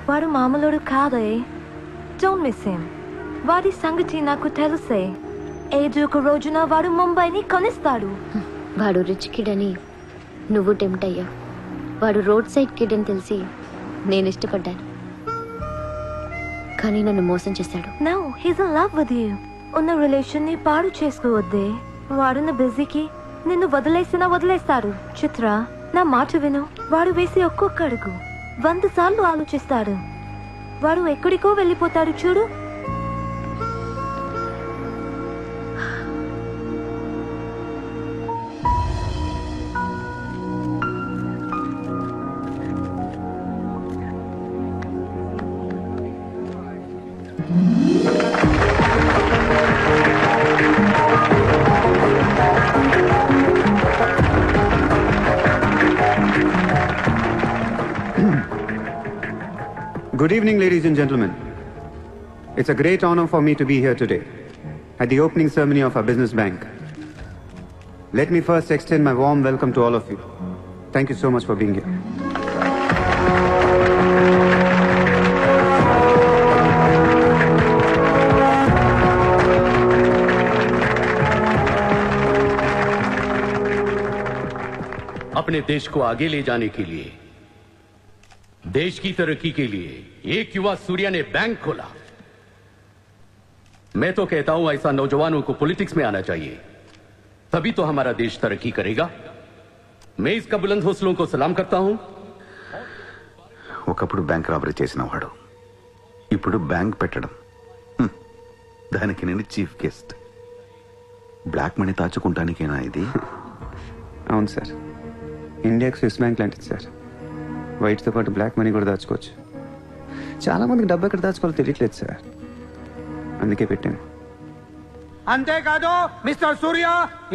వాడు మామూలుడు కాదే. Don't miss him. వాడి సంగతి నాకు తెలుసే. ఏదో ఒక రోజున వాడు ముంబైని కొనిస్తాడు. వాడు రిచ్ కిడ్ అని నువ్వు టెంప్ట్ అయ్యా. వాడు రోడ్ సైడ్ కిడ్ అని తెలిసి నేను ఇష్టపడ్డాను, కానీ నన్ను మోసం చేశాడు. No, he's in love with you. ఉన్న రిలేషన్ ని పాడు చేసుకోవద్దే. వాడున్న బిజీకి నిన్ను వదిలేస్తాడు. చిత్ర, నా మాట విను. వాడు వేసి ఒక్కొక్క అడుగు 100 సార్లు ఆలోచిస్తాడు. వాడు ఎక్కడికో వెళ్ళిపోతాడు చూడు. Good evening, ladies and gentlemen. It's a great honor for me to be here today at the opening ceremony of our business bank. Let me first extend my warm welcome to all of you. Thank you so much for being here. अपने देश को आगे ले जाने के लिए, देश की तरक्की के लिए एक युवा सूर्या ने बैंक खोला। मैं तो कहता हूं ऐसा नौजवानों को पॉलिटिक्स में आना चाहिए, तभी तो हमारा देश तरक्की करेगा। मैं इसका बुलंद हौसलों को सलाम करता हूं। ఒకప్పుడు బ్యాంక్ రాబరీ చేసిన వాడు ఇప్పుడు బ్యాంక్ పెట్టడం, దానికి నేను చీఫ్ గెస్ట్. బ్లాక్ మనీ దాచుకుంటానికేనా ఇది? అవును సార్, ఇండియాకి స్విస్ బ్యాంక్ లాంటిది సార్. వైట్తో పాటు బ్లాక్ మనీ కూడా దాచుకోవచ్చు. చాలామందికి డబ్బు ఎక్కడ దాచుకోవాలో తెలియట్లేదు సార్, అందుకే పెట్టాను. అంతేకాదు మిస్టర్ సూర్య,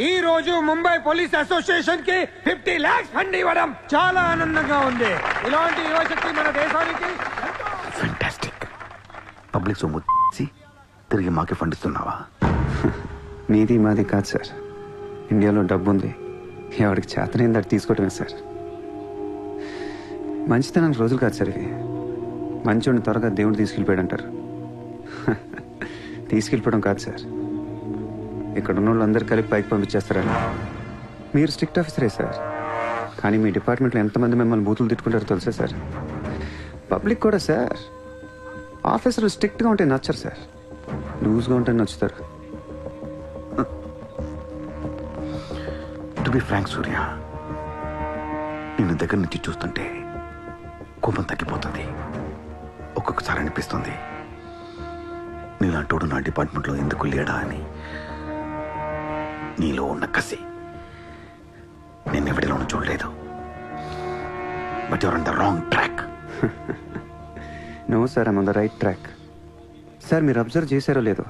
ఈ రోజు ముంబై పోలీస్ అసోసియేషన్ కి 50 lakhs ఫండ్ ఇవ్వడం చాలా ఆనందంగా ఉంది. ఇలాంటి యువశక్తి మన దేశానికి ఫెంటాస్టిక్. పబ్లిక్ సొమ్ము తిరిగి మాకే ఫండ్ ఇస్తున్నావా? మీది మాది కాదు సార్, ఇండియాలో డబ్బు ఉంది, ఎవరికి చేతనైంది అది తీసుకోవటమే సార్. మంచితనానికి రోజులు కాదు సార్ ఇవి. మంచోడిని త్వరగా దేవుడు తీసుకెళ్ళిపోయాడు అంటారు. తీసుకెళ్ళిపోవడం కాదు సార్, ఇక్కడ ఉన్న వాళ్ళందరూ కలిపి పైకి పంపించేస్తారని. మీరు స్ట్రిక్ట్ ఆఫీసరే సార్, కానీ మీ డిపార్ట్మెంట్లో ఎంతమంది మిమ్మల్ని బూతులు తిట్టుకుంటారో తెలుసా సార్? పబ్లిక్ కూడా సార్. ఆఫీసర్లు స్ట్రిక్ట్గా ఉంటే నచ్చరు సార్, లూజ్గా ఉంటే నచ్చుతారు. టు బి ఫ్రాంక్ సూర్య, నిన్ను దగ్గర నుంచి చూస్తుంటే కోపం తగ్గిపోతుంది. ఒక్కొక్కసారి అనిపిస్తుంది నీలాంటోడు నా డిపార్ట్మెంట్లో ఎందుకు లేడా అని. నీలో ఉన్న కసి నేను ఎవరిలోనూ చూడలేదు. But you're on the wrong track. No sir, I'm on the right track. Sir మీరు అబ్జర్వ్ చేశారో లేదో,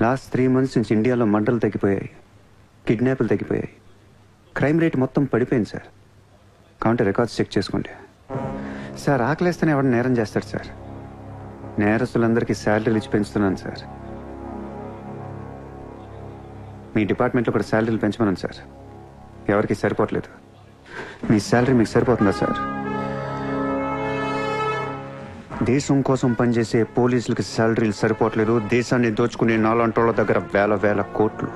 లాస్ట్ 3 months నుంచి ఇండియాలో మర్డర్లు తగ్గిపోయాయి, కిడ్నాప్లు తగ్గిపోయాయి, క్రైమ్ రేట్ మొత్తం పడిపోయింది సార్. కావుంటే రికార్డ్స్ చెక్ చేసుకోండి సార్. ఆకలేస్తేనే ఎవరు నేరం చేస్తాడు సార్? నేరస్తులందరికీ శాలరీలు ఇచ్చి పెంచుతున్నాను సార్. మీ డిపార్ట్మెంట్లో కూడా శాలరీలు పెంచమన్నాను సార్, ఎవరికి సరిపోవట్లేదు. మీ శాలరీ మీకు సరిపోతుందా సార్? దేశం కోసం పనిచేసే పోలీసులకి శాలరీలు సరిపోవట్లేదు, దేశాన్ని దోచుకునే నాలాంటోళ్ళ దగ్గర వేల కోట్లు.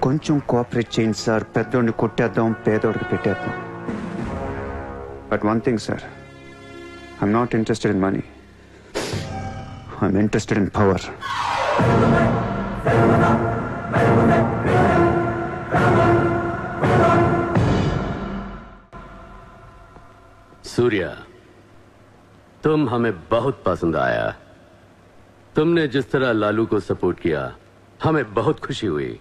కొంచెం కోఆపరేట్ చేయండి సార్, పెద్దోడిని కొట్టేద్దాం, పేదోడికి పెట్టేద్దాం. But one thing sir, I'm not interested in money, I'm interested in power. Surya, तुम हमें बहुत पसंद आया। तुमने जिस तरह लालू को सपोर्ट किया, हमें बहुत खुशी हुई।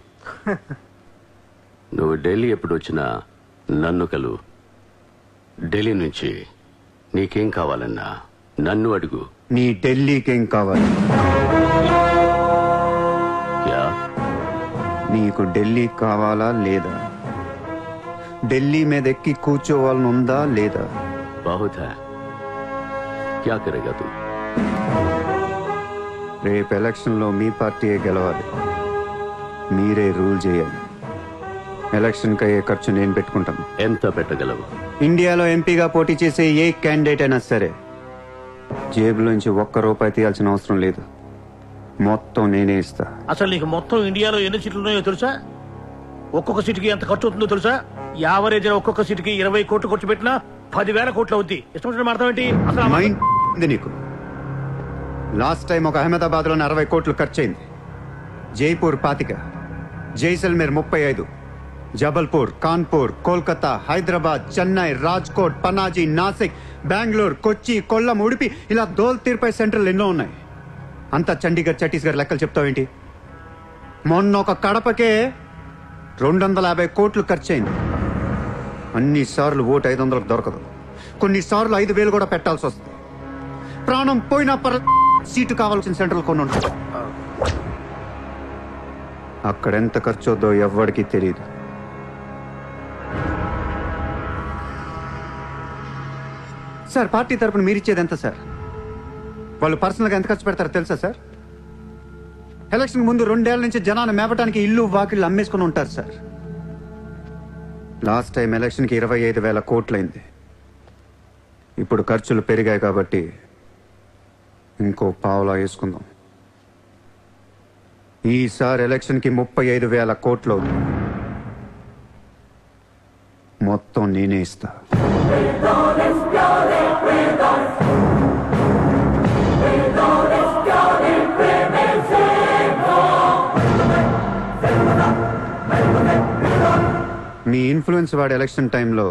నువ్వు ఢిల్లీ ఎప్పుడు వచ్చినా నన్ను కలు. ఢిల్లీ నుంచి నీకేం కావాలన్నా నన్ను అడుగు. నీ ఢిల్లీకేం కావాలి? క్యా? నీకు ఢిల్లీ కావాలా లేదా? ఢిల్లీ మీద ఎక్కి కూర్చోవాలని ఉందా లేదా? बहुत है, क्या करेगा तू? రేపు ఎలక్షన్లో మీ పార్టీయే గెలవాలి, మీరే రూల్ చేయాలి. ఎలక్షన్కి అయ్యే ఖర్చు నేను పెట్టుకుంటాను. ఎంత పెట్టగలవు? ఇండియాలో ఎంపీగా పోటీ చేసే ఏ క్యాండిడేట్ అయినా సరే జేబులోంచి ఒక్క రూపాయి తీయాల్సిన అవసరం లేదు, మొత్తం నేనే ఇస్తా. అసలు నీకు మొత్తం ఇండియాలో ఎన్ని సీట్లు ఉన్నాయో తెలుసా? ఒక్కొక్క సీటుకి ఎంత ఖర్చు అవుతుందో తెలుసా? యావరేజ్ ఒక్కొక్క సీటుకి 20 కోట్లు ఖర్చు పెట్టినా 10,000 కోట్లు అవుద్ది. ఇష్టం అర్థం ఏంటి అసలు? మైండ్ ఉంది నీకు. లాస్ట్ టైం ఒక అహ్మదాబాద్ లోనే 60 కోట్లు ఖర్చయింది, జైపూర్ 25, జైసల్మేర్ 35, జబల్పూర్, కాన్పూర్, కోల్కతా, హైదరాబాద్, చెన్నై, రాజ్కోట్, పనాజీ, నాసిక్, బెంగళూరు, కొచ్చి, కొల్లం, ఉడిపి, ఇలా దోల్ తీర్పై సెంటర్లు ఎన్నో ఉన్నాయి. అంతా చండీగఢ్ ఛత్తీస్గఢ్ లెక్కలు చెప్తావేంటి? మొన్న ఒక కడపకే 250 కోట్లు ఖర్చయింది. అన్నిసార్లు ఓటు 500 దొరకదు, కొన్నిసార్లు 5,000 కూడా పెట్టాల్సి వస్తుంది. ప్రాణం పోయినా సీటు కావాల్సిన సెంటర్లు కొన్ని ఉంటాయి. అక్కడెంత ఖర్చు అవుద్దో ఎవ్వడికి తెలియదు. సార్, పార్టీ తరపున మీరిచ్చేది ఎంత సార్? వాళ్ళు పర్సనల్గా ఎంత ఖర్చు పెడతారో తెలుసా సార్? ఎలక్షన్ ముందు 2 ఏళ్ల నుంచి జనాన్ని మేపటానికి ఇల్లు వాకిళ్ళు అమ్మేసుకుని ఉంటారు సార్. లాస్ట్ టైం ఎలక్షన్కి 25,000 కోట్లయింది. ఇప్పుడు ఖర్చులు పెరిగాయి కాబట్టి ఇంకో పావులా వేసుకుందాం. ఈసారి ఎలక్షన్కి 35,000 కోట్లు అవుతుంది, మొత్తం నేనే ఇస్తా. మీ ఇన్ఫ్లుయెన్స్ వాడి ఎలక్షన్ టైంలో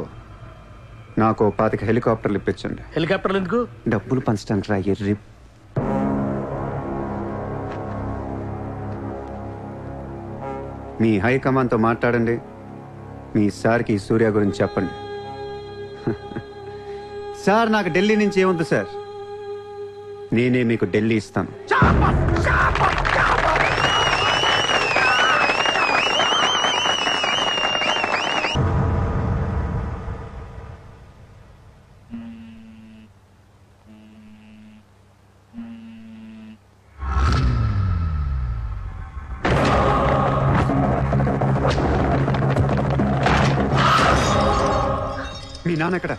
నాకు 25 హెలికాప్టర్లు ఇప్పించండి. హెలికాప్టర్లు ఎందుకు? డబ్బులు పంచడానికి రా ఎర్రి. మీ హైకమాండ్తో మాట్లాడండి, మీ సార్కి సూర్య గురించి చెప్పండి. సార్, నాకు ఢిల్లీ నుంచి ఏముంది సార్, నేనే మీకు ఢిల్లీ ఇస్తాను. మీ నాన్న ఎక్కడ?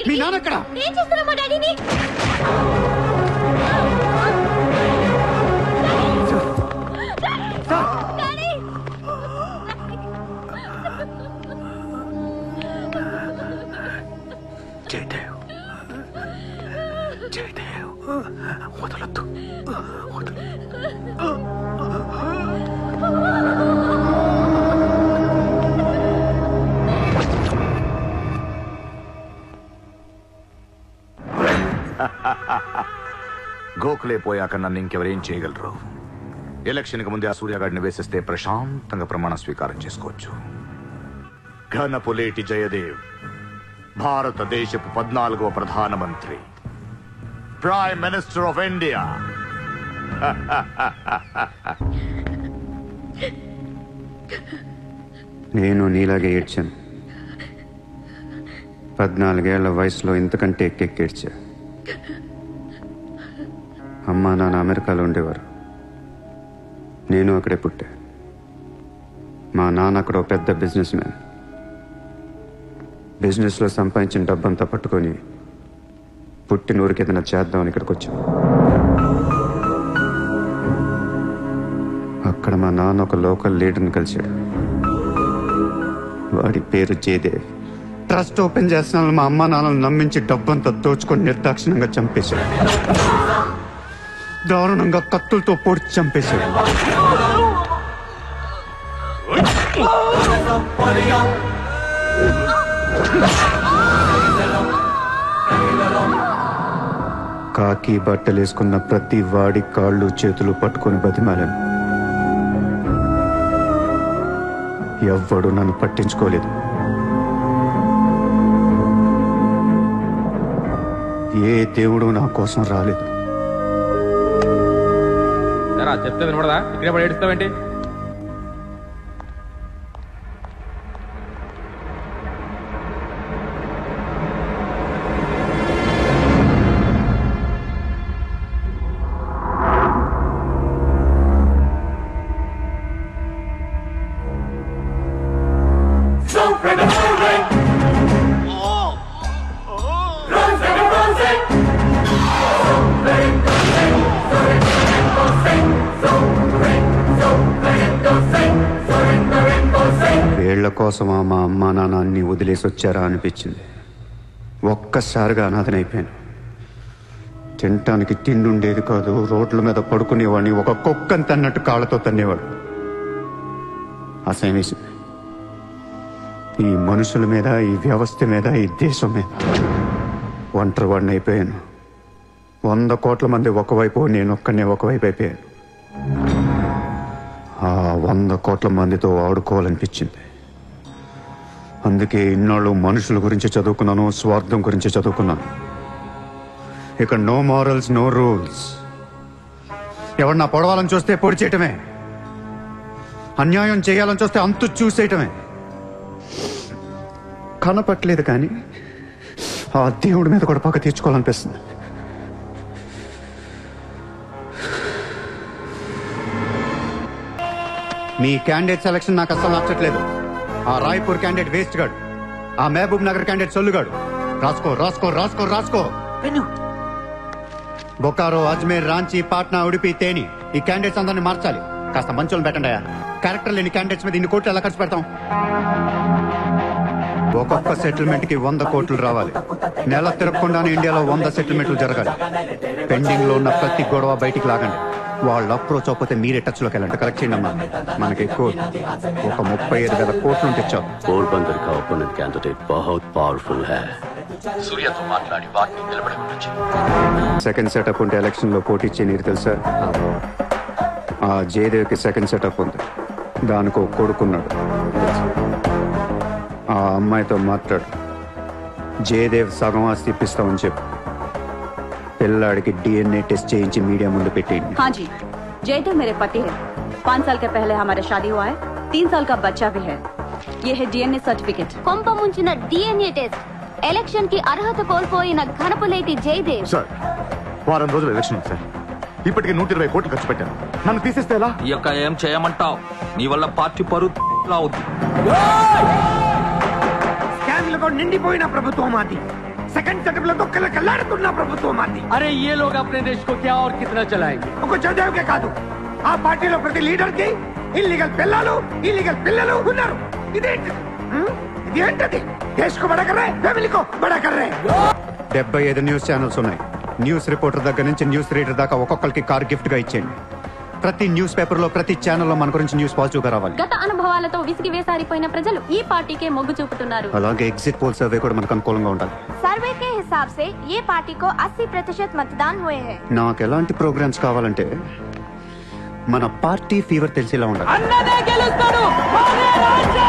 మీ నాన్న ఎక్కడ? ఏం చేస్తున్నావు మా డాడీని? జయదేవ్, జయదేవ్, వదలొద్దు, వదలు. గోఖలే పోయాక నన్ను ఇంకెవరేం చేయగలరు? ఎలక్షన్కి ముందే ఆ సూర్యగాడిని వేసేస్తే ప్రశాంతంగా ప్రమాణ స్వీకారం చేసుకోవచ్చు. ఘనపులేటి జయదేవ్ భారతదేశపు 14వ ప్రధానమంత్రి, ప్రైమ్ మినిస్టర్ ఆఫ్ ఇండియా. నేను నీలాగే ఏడ్చాను. 14 ఏళ్ల వయసులో ఇంతకంటే ఎక్కెక్కేడ్చా. అమ్మా నాన్న అమెరికాలో ఉండేవారు, నేను అక్కడే పుట్టా. మా నాన్న అక్కడ పెద్ద బిజినెస్ మ్యాన్. బిజినెస్లో సంపాదించిన డబ్బంతా పట్టుకొని పుట్టినూరికి ఏదైనా చేద్దామని ఇక్కడికి వచ్చాం. అక్కడ మా నాన్న ఒక లోకల్ లీడర్ని కలిశాడు. వాడి పేరు జయదేవ్. ట్రస్ట్ ఓపెన్ చేస్తున్నాను మా అమ్మా నాన్నలు నమ్మించి డబ్బంతా దోచుకొని నిర్దాక్షిణంగా చంపేశాడు. దారుణంగా కత్తులతో పొడిచి చంపేశాడు. కాకి బట్టలేసుకున్న ప్రతి వాడి కాళ్ళు చేతులు పట్టుకొని బతిమాలను. ఎవ్వడు నన్ను పట్టించుకోలేదు. ఏ దేవుడు నా కోసం రాలేదు. చెప్తే వినపడదా? ఇక్కడే పడి ఏడుస్తావేంటి? కోసమా మా అమ్మా నాన్న అన్ని వదిలేసి వచ్చారా అనిపించింది. ఒక్కసారిగా అనాథనైపోయాను. తినటానికి తిండి ఉండేది కాదు. రోడ్ల మీద పడుకునేవాడిని. ఒక కుక్కని తన్నట్టు కాళ్ళతో తన్నేవాడు. అసహ్యం ఈ మనుషుల మీద, ఈ వ్యవస్థ మీద, ఈ దేశం మీద ఒంటరి వాడిని అయిపోయాను. 100 కోట్ల మంది ఒకవైపు, నేను ఒక్కనే ఒకవైపు అయిపోయాను. ఆ 100 కోట్ల మందితో ఆడుకోవాలనిపించింది. అందుకే ఇన్నాళ్ళు మనుషుల గురించి చదువుకున్నాను, స్వార్థం గురించి చదువుకున్నాను. ఇక నో మారల్స్, నో రూల్స్. ఎవరన్నా పొడవాలని చూస్తే పొడి చేయటమే, అన్యాయం చేయాలని చూస్తే అంతు చూసేయటమే. కనపట్లేదు కానీ ఆ దేవుడి మీద కూడా పక్క తీర్చుకోవాలనిపిస్తుంది. మీ క్యాండిడేట్ సెలక్షన్ నాకు అస్సలు నచ్చట్లేదు. ఆ రాయ్పూర్ క్యాండిడేట్ వేస్ట్ గాడు, ఆ మహబూబ్ నగర్ క్యాండిడేట్ సొల్లుగాడు. రాసుకో రాసుకో రాసుకో రాసుకో. బొకారో, అజ్మేర్, రాంచీ, పాట్నా, ఉడిపి, తేని ఈ క్యాండిడేట్స్ అందరినీ మార్చాలి. కాస్త మంచోళ్ళు పెట్టండి. క్యారెక్టర్ లేని క్యాండిడేట్స్ మీద 2 కోట్లు ఎలా ఖర్చు పెడతాం? ఒక్కొక్క సెటిల్మెంట్ కి 100 కోట్లు రావాలి. నెల తిరగకుండానే ఇండియాలో 100 సెటిల్మెంట్లు జరగాలి. పెండింగ్ లో ఉన్న ప్రతి గొడవ బయటికి లాగండి. వాళ్ళు అప్రోచ్ అవ్వకపోతే మీరే టచ్ లోకి వెళ్ళండి. కరెక్ట్ చేయండి అమ్మా. మనకి ఎక్కువ ఒక 35,000 కోట్లు తెచ్చాం. पोरबंदर का ओपोनेंट कैंडिडेट बहुत पावरफुल है. సూర్యతో మాట్లాడి వాటిని నిలబడి ఉండొచ్చు. సెకండ్ సెటప్ ఉంటే ఎలక్షన్ లో పోటీ చేయనీరు తెలుసా? ఆ జయదేవ్కి సెకండ్ సెటప్ ఉంది. దానికి ఒక కొడుకున్నాడు. ఆ అమ్మాయితో మాట్లాడు. జయదేవ్ సగం ఆస్తి ఇప్పిస్తామని చెప్పు. పిల్లాడికి DNA टेस्ट చేయించి మీడియా ముందు పెట్టేయండి. हाँ जी, जयदेव मेरे पति है. 5 साल के पहले हमारा शादी हुआ है. 3 साल का बच्चा भी है. ये है DNA सर्टिफिकेट. కొంప ముంచిన DNA టెస్ట్. ఎలక్షన్ కి అర్హత కోల్పోయిన ఘనపులేటి జయదేవ్. సార్, వారం రోజులు ఎలక్షన్ ఉంది సార్. ఇప్పటికే 120 కోట్లు ఖర్చు పెట్టాను. నన్ను తీసేస్తే ఎలా? ఈ యొక్క ఏం చేయమంటావు? నీ వల్ల పార్టీ పరువు అవుద్ది. స్కామ్లతో నిండిపోయిన ప్రభుత్వం మాది. సెకండ్ సెటప్ లో కళ్ళకల్లాడుతున్న ప్రభుత్వం మాది. अरे ये लोग अपने देश को क्या और कितना चलाएंगे? ఒక జయదేవ్కే కాదు, ఆ పార్టీలో ప్రతి లీడర్ కి ఇల్లీగల్ పిల్లలు, ఇల్లీగల్ పిల్లలు ఉన్నారు. ఇదేంటిది? ఇదేంటది? దేశ్ కో బడా కర్ రహే, ఫ్యామిలీ కో బడా కర్ రహే. 75 న్యూస్ ఛానల్స్ ఉన్నాయి. న్యూస్ రిపోర్టర్ దగ్గర నుంచి న్యూస్ రీడర్ దాకా ఒక్కొక్కరికి కార్ గిఫ్ట్ గా ఇచ్చేయండి. ప్రతి న్యూస్ పేపర్ లో, ప్రతి ఛానల్లో మన గురించి న్యూస్ పాజిటివ్ గా రావాలి. గత అనుభవాలతో విసిగి వేసారిపోయిన ప్రజలు ఈ పార్టీకే మొగ్గు చూపుతున్నారు. అలాగే ఎగ్జిట్ పోల్ సర్వే కూడా మనకు అనుకూలంగా ఉండాలి. सर्वे के हिसाब से ये पार्टी को 80% मतदान हुए हैं. నాకు ఎలాంటి ప్రోగ్రామ్స్ కావాలంటే మన పార్టీ ఫీవర్ తెలిసేలా ఉండాలి. అన్నదే గెలుస్తాడు. అరే రాజ్యం!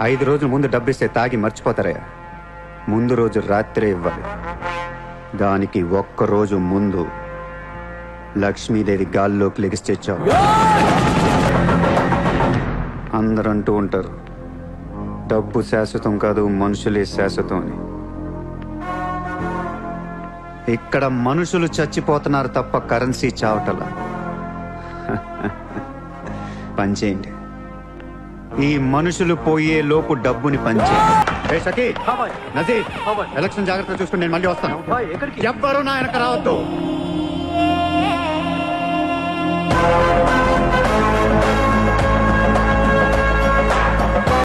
5 రోజుల ముందు డబ్బిస్తే తాగి మర్చిపోతారయ్యా. ముందు రోజు రాత్రే ఇవ్వాలి. దానికి 1 రోజు ముందు లక్ష్మీదేవి గాల్లోకి లెగిసి తెచ్చావు. అందరూ అంటూ ఉంటారు డబ్బు శాశ్వతం కాదు, మనుషులే శాశ్వతం అని. ఇక్కడ మనుషులు చచ్చిపోతున్నారు తప్ప కరెన్సీ చావటలా. పనిచేయండి. ఈ మనుషులు పోయే లోపు డబ్బుని పంచేయండి. నజీర్, ఎలక్షన్ జాగ్రత్త చూసుకుని నేను మళ్ళీ వస్తాను. ఎవ్వరూ నా వెనక రావద్దు.